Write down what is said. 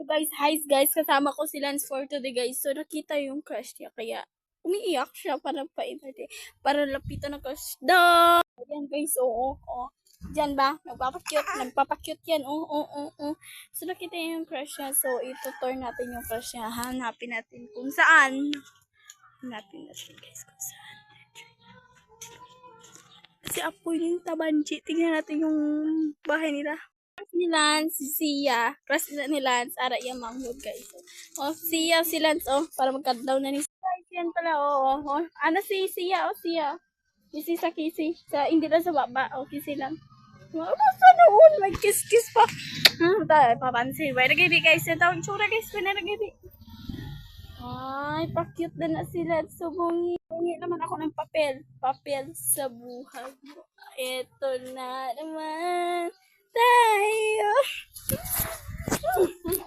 guys, hi guys, kasama ko si Lance for today guys. So nakita yung crush niya kaya umiiyak siya para pa-entertain, para lapitan ng crush. Ayan guys, oo. Diyan ba? Nagpapakyut yan. Oo. So nakita niya yung crush niya. So itutur natin yung crush niya. Hanapin natin kung saan. Hanapin natin guys kung saan. Kasi apoy yung tabanji. Tingnan natin yung bahay nila. Ni Lance, si Sia. Crush ni Lance. Ara yung manghod guys. Sia, si Lance. Para magkadlaw na ni Sia. Yan pala, Ano si Sia, Sia. Kisi sa kisi. Hindi lang sa baba. Kisi lang. Basta noon. May kiss-kiss pa. Papansin. Wait, nag-ibig guys. Yung tawag tsura guys. Kung na nag-ibig. Ay, pa-cute na sila. So, bungi naman ako ng papel. Papel sa buhay mo. Ito na naman tayo.